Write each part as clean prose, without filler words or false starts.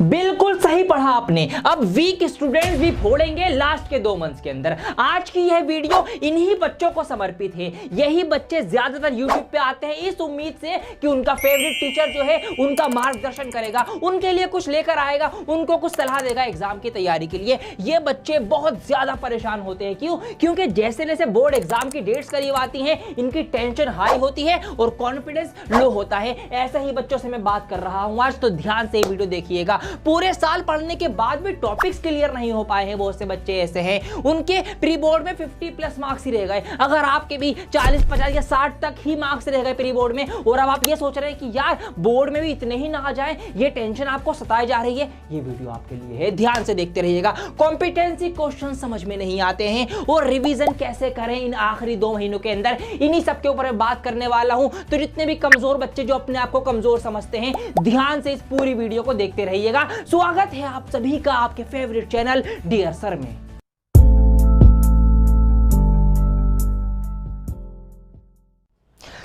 बिल्कुल सही पढ़ा आपने। अब वीक स्टूडेंट्स भी फोड़ेंगे लास्ट के 2 मंथ्स के अंदर। आज की यह वीडियो इन्हीं बच्चों को समर्पित है। यही बच्चे ज्यादातर यूट्यूब पे आते हैं इस उम्मीद से कि उनका फेवरेट टीचर जो है उनका मार्गदर्शन करेगा, उनके लिए कुछ लेकर आएगा, उनको कुछ सलाह देगा एग्जाम की तैयारी के लिए। ये बच्चे बहुत ज्यादा परेशान होते हैं। क्यों? क्योंकि जैसे जैसे बोर्ड एग्जाम की डेट्स करीब आती हैं इनकी टेंशन हाई होती है और कॉन्फिडेंस लो होता है। ऐसे ही बच्चों से मैं बात कर रहा हूं आज, तो ध्यान से वीडियो देखिएगा। पूरे साल पढ़ने के बाद भी टॉपिक्स क्लियर नहीं हो पाए हैं बहुत से बच्चे ऐसे हैं, उनके प्री बोर्ड में 50+ मार्क्स ही रह गए। अगर आपके भी 40, 50 या 60 तक ही मार्क्स रह गए प्री बोर्ड में और अब आप ये सोच रहे हैं कि यार बोर्ड में भी इतने ही ना आ जाए, ये टेंशन आपको सताई जा रही है, ये वीडियो आपके लिए है। ध्यान से देखते रहिएगा। कॉम्पिटेंसी क्वेश्चन समझ में नहीं आते हैं और रिवीजन कैसे करें इन आखिरी 2 महीनों के अंदर, इन्हीं सब के ऊपर मैं बात करने वाला हूं। तो जितने भी कमजोर बच्चे जो अपने आप को कमजोर समझते हैं, ध्यान से इस पूरी वीडियो को देखते रहिएगा। स्वागत है आप सभी का आपके फेवरेट चैनल डियर सर में।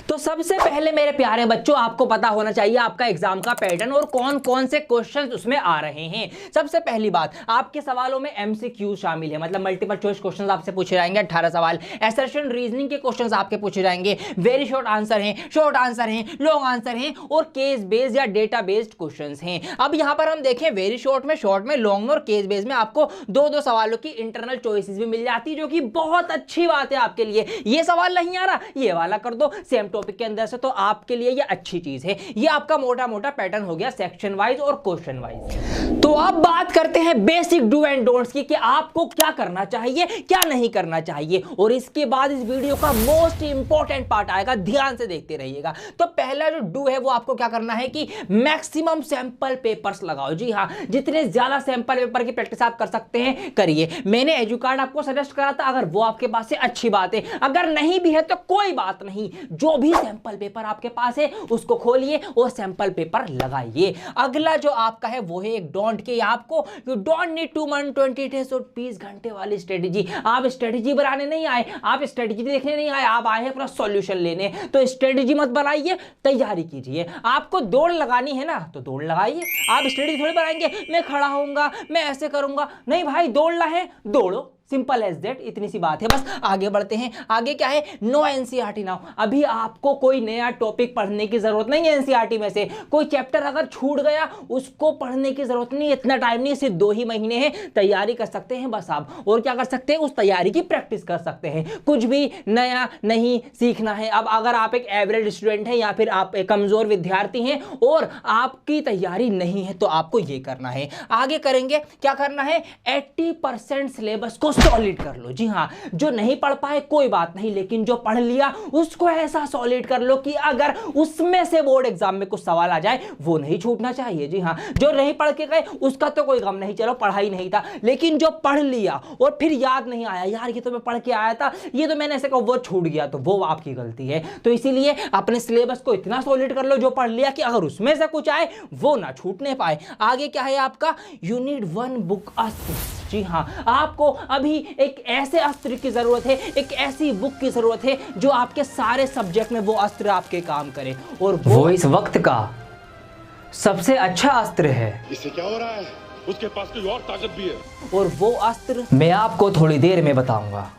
तो सबसे पहले मेरे प्यारे बच्चों, आपको पता होना चाहिए आपका एग्जाम का पैटर्न और कौन कौन से क्वेश्चंस उसमें आ रहे हैं। सबसे पहली बात, आपके सवालों में एमसीक्यू शामिल है, मतलब मल्टीपल चॉइस क्वेश्चंस आपसे पूछे जाएंगे 18 सवाल। असर्शन रीजनिंग के क्वेश्चंस आपके पूछे जाएंगे। वेरी शॉर्ट आंसर हैं, शॉर्ट आंसर हैं, लॉन्ग आंसर हैं और केस बेस्ड या डेटा बेस्ड क्वेश्चंस हैं। अब यहां पर हम देखें वेरी शॉर्ट में, लॉन्ग में और केस बेस्ड में आपको 2-2 सवालों की इंटरनल चॉइसेस भी मिल जाती है, जो कि बहुत अच्छी बात है आपके लिए। ये सवाल नहीं आ रहा, ये वाला कर दो सेम टॉपिक के अंदर से, तो आपके लिए ये अच्छी चीज है। ये आपका मोटा मोटा पैटर्न हो गया सेक्शन वाइज और क्वेश्चन वाइज। तो अब बात करते हैं बेसिक डू एंड डोंट्स की, कि आपको क्या करना चाहिए, क्या नहीं करना चाहिए। और इसके बाद इस वीडियो का मोस्ट इंपॉर्टेंट पार्ट आएगा, ध्यान से देखते रहिएगा। तो पहला जो डू है वो आपको क्या करना है कि मैक्सिमम सैंपल पेपर्स लगाओ। जी हाँ, जितने ज्यादा सैंपल पेपर की प्रैक्टिस आप कर सकते हैं करिए। मैंने एजुकार्ड आपको सजेस्ट करा था, अगर वो आपके पास है अच्छी बात है, अगर नहीं भी है तो कोई बात नहीं। जो भी सैंपल पेपर आपके पास है उसको खोलिए और सैंपल पेपर लगाइए। अगला जो आपका है वो है एक डोंट के, आपको यू डोंट नीड टू मन 20 डेज और 20 घंटे वाली स्ट्रेटेजी। आप स्ट्रेटेजी बनाने नहीं आए, आप स्ट्रेटेजी देखने नहीं आए, आप आए हैं अपना सॉल्यूशन लेने। तो स्ट्रेटेजी मत बनाइए, तैयारी कीजिए। आपको दौड़ लगानी है ना, तो दौड़ लगाइए। आप स्ट्रेटेजी थोड़ी बनाएंगे मैं खड़ा होऊंगा, मैं ऐसे करूंगा। नहीं भाई, दौड़ना है दौड़ो, सिंपल एज दैट, इतनी सी बात है। बस आगे बढ़ते हैं। आगे क्या है? No NCERT now. अभी आपको कोई नया टॉपिक पढ़ने की जरूरत नहीं है। एनसीईआरटी में से कोई चैप्टर अगर छूट गया उसको पढ़ने की जरूरत नहीं, इतना टाइम नहीं, सिर्फ 2 ही महीने हैं, तैयारी कर सकते हैं बस आप। और क्या कर सकते हैं? उस तैयारी की प्रैक्टिस कर सकते हैं। कुछ भी नया नहीं सीखना है। अब अगर आप एक एवरेज स्टूडेंट हैं या फिर आप एक कमजोर विद्यार्थी हैं और आपकी तैयारी नहीं है, तो आपको ये करना है। आगे करेंगे क्या करना है? 80% सिलेबस को सॉलिड कर लो। जी हाँ, जो नहीं पढ़ पाए कोई बात नहीं, लेकिन जो पढ़ लिया उसको ऐसा सॉलिड कर लो कि अगर उसमें से बोर्ड एग्जाम में कुछ सवाल आ जाए वो नहीं छूटना चाहिए। जी हाँ, जो नहीं पढ़ के गए उसका तो कोई गम नहीं, चलो पढ़ा ही नहीं था। लेकिन जो पढ़ लिया और फिर याद नहीं आया, यार ये तो मैं पढ़ के आया था, ये तो मैंने ऐसे कहा, वो छूट गया, तो वो आपकी गलती है। तो इसीलिए अपने सिलेबस को इतना सॉलिड कर लो जो पढ़ लिया कि अगर उसमें से कुछ आए वो ना छूटने पाए। आगे क्या है आपका? यू नीड 1 बुक अस्त्र। जी हाँ, आपको अभी एक ऐसे अस्त्र की जरूरत है, एक ऐसी बुक की जरूरत है जो आपके सारे सब्जेक्ट में वो अस्त्र आपके काम करे, और वो इस वक्त का सबसे अच्छा अस्त्र है। इससे क्या हो रहा है? उसके पास कोई और ताकत भी है, और वो अस्त्र मैं आपको थोड़ी देर में बताऊंगा।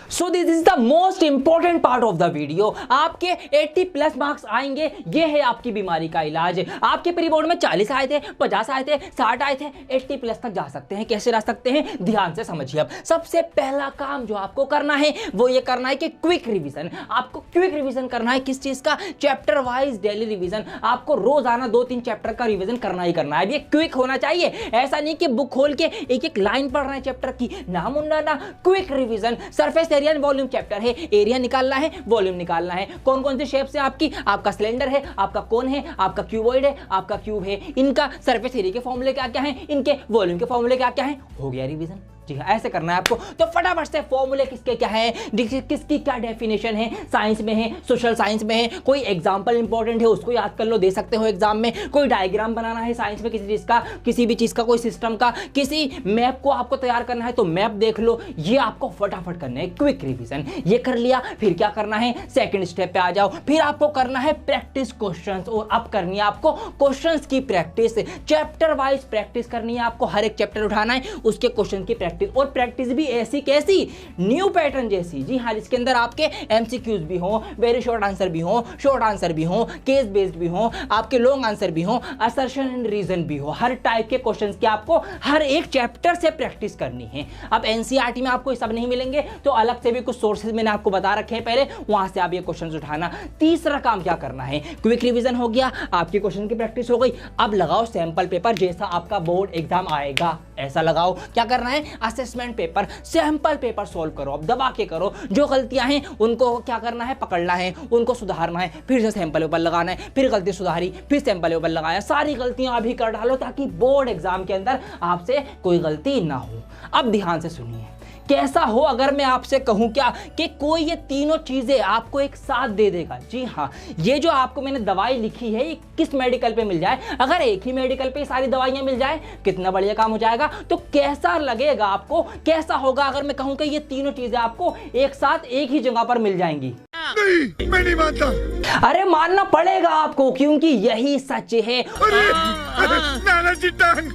So this is the most important part of the video. आपके 80+ मार्क्स आएंगे, ये है आपकी बीमारी का इलाज। आपके प्री बोर्ड में 40 आए थे, 50 आए थे, 60 आए थे, 80+ तक जा सकते हैं। कैसे जा सकते हैं? ध्यान से समझिए। अब सबसे पहला काम जो आपको करना है वो ये करना है कि क्विक रिवीजन। आपको क्विक रिवीजन करना है। किस चीज का? Chapter wise daily revision. आपको रोजाना 2-3 चैप्टर का रिवीजन करना ही करना है। ये क्विक होना चाहिए, ऐसा नहीं कि बुक खोल के एक एक लाइन पढ़ रहे हैं चैप्टर की, ना मुन्ना ना। Quick revision. Surface area volume chapter है, एरिया निकालना है, वॉल्यूम निकालना है। कौन कौन सी शेप्स है आपकी? आपका सिलेंडर है, आपका कोन है, आपका क्यूबॉइड है, आपका क्यूब है। इनका सरफेस एरिया के फॉर्मूले क्या क्या हैं, इनके वॉल्यूम के फॉर्मूले क्या क्या हैं। हो गया रिवीजन। जी हाँ, ऐसे करना है आपको। तो फटाफट से फॉर्मूले किसके क्या है, किसकी क्या डेफिनेशन है, साइंस में है, सोशल साइंस में है, कोई एग्जांपल इंपॉर्टेंट है उसको याद कर लो, दे सकते हो एग्जाम में। कोई डायग्राम बनाना है साइंस में किसी चीज का, किसी भी चीज का, कोई सिस्टम का, किसी मैप को आपको तैयार करना है तो मैप देख लो। ये आपको फटाफट करना है, क्विक रिवीजन। ये कर लिया, फिर क्या करना है, सेकंड स्टेप पे आ जाओ। फिर आपको करना है प्रैक्टिस क्वेश्चंस, और अब करनी है आपको क्वेश्चंस की प्रैक्टिस। चैप्टर वाइज प्रैक्टिस करनी है आपको, हर एक चैप्टर उठाना है, उसके क्वेश्चन की प्रैक्टिस, और प्रैक्टिस भी ऐसी कैसी, न्यू पैटर्न जैसी। जी हाँ, जिसके अंदर आपके एमसीक्यूज भी हो, वेरी शॉर्ट आंसर भी हो, शॉर्ट आंसर भी हो, केस बेस्ड भी हो, आपके लॉन्ग आंसर भी हो, असर्शन एंड रीजन भी हो। हर टाइप के क्वेश्चंस की आपको हर एक चैप्टर से प्रैक्टिस करनी है। अब एनसीईआरटी में आपको ये सब नहीं मिलेंगे तो अलग से भी कुछ सोर्सेज मैंने आपको बता रखे हैं पहले, वहां से आप ये क्वेश्चंस उठाना। तीसरा काम क्या करना है, क्विक रिवीजन हो गया, आपके क्वेश्चन की प्रैक्टिस हो गई। अब लगाओ सैंपल पेपर, जैसा आपका बोर्ड एग्जाम आएगा ऐसा लगाओ। क्या करना है, assessment paper, sample paper solve करो, अब दबा के करो। जो गलतियां हैं उनको क्या करना है, पकड़ना है, उनको सुधारना है, फिर से सैंपल पेपर लगाना है, फिर गलती सुधारी, फिर सैंपल पेपर लगाया, सारी गलतियां अभी कर डालो ताकि बोर्ड एग्जाम के अंदर आपसे कोई गलती ना हो। अब ध्यान से सुनिए, कैसा हो अगर मैं आपसे कहूं क्या कि कोई ये तीनों चीजें आपको एक साथ दे देगा। जी हाँ, ये जो आपको मैंने दवाई लिखी है ये किस मेडिकल पे मिल जाए, अगर एक ही मेडिकल पे सारी दवाइयां मिल जाए कितना बढ़िया काम हो जाएगा। तो कैसा लगेगा आपको, कैसा होगा अगर मैं कहूं कि ये तीनों चीजें आपको एक साथ एक ही जगह पर मिल जाएंगी। नहीं, मैं नहीं मानता। अरे मानना पड़ेगा आपको, क्योंकि यही सच है। नाना जी टांग।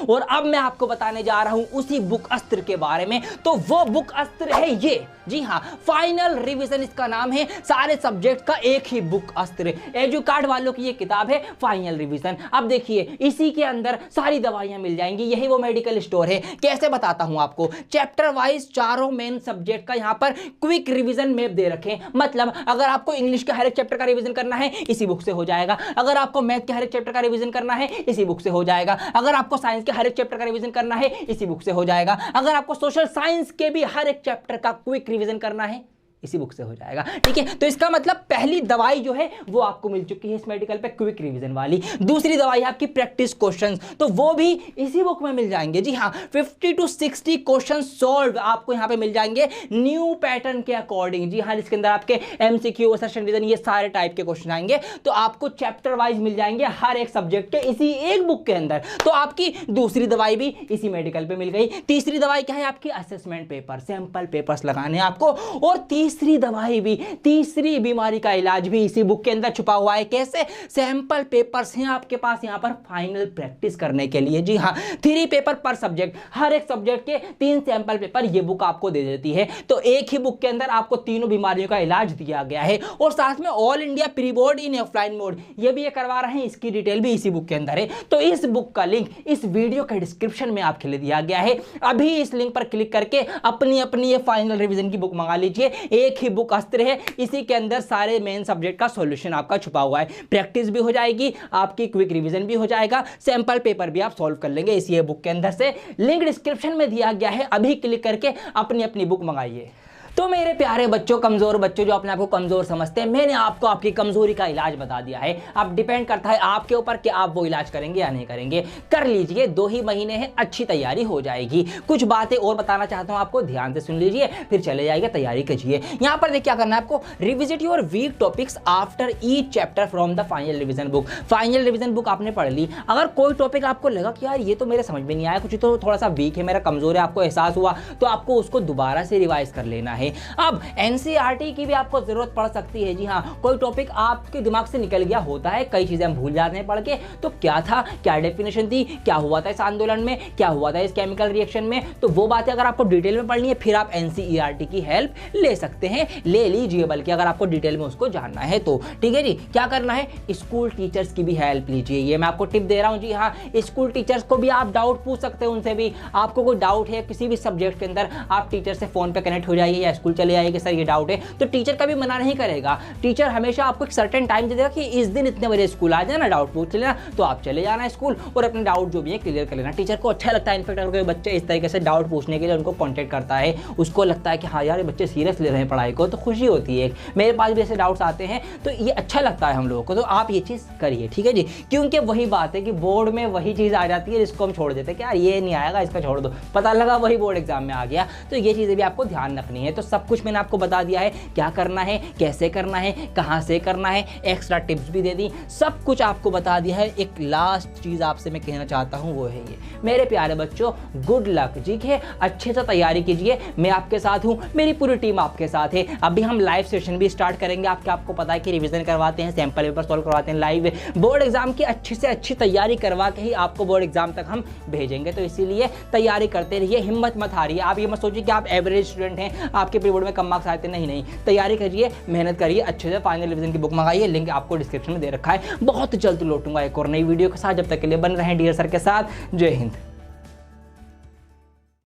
और अब मैं आपको बताने जा रहा हूं उसी बुक अस्त्र के बारे में। तो वो बुक अस्त्र है ये, जी हाँ, फाइनल रिवीजन इसका नाम है। सारे सब्जेक्ट का एक ही बुक अस्त्र, एजुकार्ड वालों की ये किताब है फाइनल रिवीजन। अब देखिए, इसी के अंदर सारी दवाइयां मिल जाएंगी, यही वो मेडिकल स्टोर है। कैसे बताता हूं आपको, चैप्टर वाइज चारों मेन सब्जेक्ट का यहां पर क्विक रिवीजन मैप दे रखे। मतलब अगर आपको इंग्लिश का हर एक चैप्टर का रिवीजन करना है इसी बुक से हो जाएगा, अगर आपको मैथ के हर एक चैप्टर का रिवीजन करना है इसी बुक से हो जाएगा, अगर आपको साइंस के हर एक चैप्टर का रिवीजन करना है इसी बुक से हो जाएगा, अगर आपको सोशल साइंस के भी हर एक चैप्टर का क्विक रिवीजन करना है इसी बुक से हो जाएगा। ठीक है, तो इसका मतलब पहली दवाई जो है वो आपको मिल चुकी है इस मेडिकल पे, क्विक रिवीजन वाली। दूसरी दवाई आपकी प्रैक्टिस क्वेश्चंस, तो वो भी इसी बुक में मिल जाएंगे। जी हाँ, 50 to 60 क्वेश्चन सॉल्व आपको यहाँ पे मिल जाएंगे न्यू पैटर्न के अकॉर्डिंग। जी हाँ, जिसके अंदर आपके एमसीक्यू, असर्शन, रीजन, ये सारे टाइप के क्वेश्चन आएंगे। तो आपको चैप्टर वाइज मिल जाएंगे हर एक सब्जेक्ट के इसी एक बुक के अंदर। तो आपकी दूसरी दवाई भी इसी मेडिकल पे मिल गई। तीसरी दवाई क्या है आपकी, असेसमेंट पेपर, सैंपल पेपर्स लगाने आपको। और तीसरी दवाई भी, तीसरी बीमारी का इलाज भी इसी बुक के अंदर छुपा हुआ है। कैसे, सैंपल पेपर्स हैं आपके पास यहां पर फाइनल प्रैक्टिस करने के लिए। जी हां, 3 पेपर पर सब्जेक्ट, हर एक सब्जेक्ट के 3 सैंपल पेपर ये बुक आपको दे देती है। तो एक ही बुक के अंदर आपको तीनों बीमारियों का इलाज दिया गया है। और साथ में all India pre board in offline mode ये भी ये करवा रहे हैं, इसकी डिटेल भी इसी बुक के अंदर है। तो इस बुक का लिंक इस वीडियो के डिस्क्रिप्शन में आपके लिए दिया गया है। अभी इस लिंक पर क्लिक करके अपनी अपनी ये फाइनल रिवीजन की बुक मंगा लीजिए। एक ही बुक अस्त्र है, इसी के अंदर सारे मेन सब्जेक्ट का सॉल्यूशन आपका छुपा हुआ है। प्रैक्टिस भी हो जाएगी आपकी, क्विक रिवीजन भी हो जाएगा, सैंपल पेपर भी आप सॉल्व कर लेंगे इसी बुक के अंदर से। लिंक डिस्क्रिप्शन में दिया गया है, अभी क्लिक करके अपनी अपनी बुक मंगाइए। तो मेरे प्यारे बच्चों, कमजोर बच्चों जो अपने आप को कमजोर समझते हैं, मैंने आपको आपकी कमजोरी का इलाज बता दिया है। अब डिपेंड करता है आपके ऊपर कि आप वो इलाज करेंगे या नहीं करेंगे। कर लीजिए, 2 ही महीने हैं, अच्छी तैयारी हो जाएगी। कुछ बातें और बताना चाहता हूं आपको, ध्यान से सुन लीजिए, फिर चले जाइए, तैयारी कीजिए। यहां पर देखिए क्या करना है आपको, revisit your weak topics after each chapter from the final revision book. Final revision book आपने पढ़ ली, अगर कोई टॉपिक आपको लगा कि यार ये तो मेरे समझ में नहीं आया, कुछ तो थोड़ा सा वीक है, मेरा कमजोर है, आपको एहसास हुआ, तो आपको उसको दोबारा से रिवाइज कर लेना है। अब एनसीईआरटी की भी आपको जरूरत पड़ सकती है। जी हाँ, कोई टॉपिक आपके दिमाग से निकल गया होता है, कई चीजें हम भूल जाते हैं पढ़ के, तो क्या था, क्या डेफिनेशन थी, क्या हुआ था इस आंदोलन में, क्या हुआ था इस केमिकल रिएक्शन में, तो वो बातें अगर आपको डिटेल में पढ़नी है फिर आप एनसीईआरटी की हेल्प ले सकते हैं, ले लीजिए बल्कि, अगर आपको डिटेल में उसको जानना है तो। ठीक है जी, क्या करना है, स्कूल टीचर्स की भी हेल्प लीजिए, ये मैं आपको टिप दे रहा हूं। जी हाँ, स्कूल टीचर्स को भी आप डाउट पूछ सकते हैं, उनसे भी आपको कोई डाउट है किसी भी सब्जेक्ट के अंदर, आप टीचर से फोन पे कनेक्ट हो जाइए या स्कूल चले जाइए सर ये डाउट है, तो टीचर कभी मना नहीं करेगा। टीचर हमेशा आपको एक सर्टेन टाइम दे देगा कि इस दिन इतने बजे स्कूल आ जाना, डाउट पूछ लेना, तो आप चले जाना स्कूल और अपने डाउट जो भी है क्लियर कर लेना। टीचर को अच्छा लगता है, इनफेक्ट अगर कोई बच्चे इस तरीके से डाउट पूछने के लिए उनको कॉन्टेक्ट करता है, उसको लगता है कि हाँ यार ये बच्चे सीरियस ले रहे हैं पढ़ाई को, तो खुशी होती है। मेरे पास भी ऐसे डाउट्स आते हैं तो ये अच्छा लगता है हम लोगों को। तो आप ये चीज़ करिए, ठीक है जी, क्योंकि वही बात है कि बोर्ड में वही चीज़ आ जाती है जिसको हम छोड़ देते हैं कि यार ये नहीं आएगा इसका छोड़ दो, पता लगा वही बोर्ड एग्जाम में आ गया। तो ये चीज़ें भी आपको ध्यान रखनी है। तो सब कुछ मैंने आपको बता दिया है, क्या करना है, कैसे करना है, कहाँ से करना है, एक्स्ट्रा टिप्स भी दे दी, सब कुछ आपको बता दिया है। एक लास्ट चीज़ आपसे मैं कहना चाहता हूँ वो है ये, मेरे प्यारे बच्चों गुड लक, ठीक है, अच्छे से तैयारी कीजिए, मैं आपके साथ हूँ, मेरी पूरी टीम आपके साथ है। अभी हम लाइव सेशन भी स्टार्ट करेंगे, आपको पता है कि रिवीजन करवाते हैं, सैंपल पेपर सॉल्व करवाते हैं लाइव, बोर्ड एग्जाम की अच्छी से अच्छी तैयारी करवा के ही आपको बोर्ड एग्जाम तक हम भेजेंगे। तो इसीलिए तैयारी करते रहिए, हिम्मत मत हारिए। आप ये मत सोचिए कि आप एवरेज स्टूडेंट हैं, आपके प्री बोर्ड में कम मार्क्स आए थे, नहीं, तैयारी करिए, मेहनत करिए अच्छे से, फाइनल रिवीजन की बुक मंगाइए, लिंक आपको डिस्क्रिप्शन में दे रखा है। बहुत जल्द लौटूंगा एक और नई वीडियो के साथ, जब तक के लिए बन रहे हैं डियर सर के साथ। जय हिंद।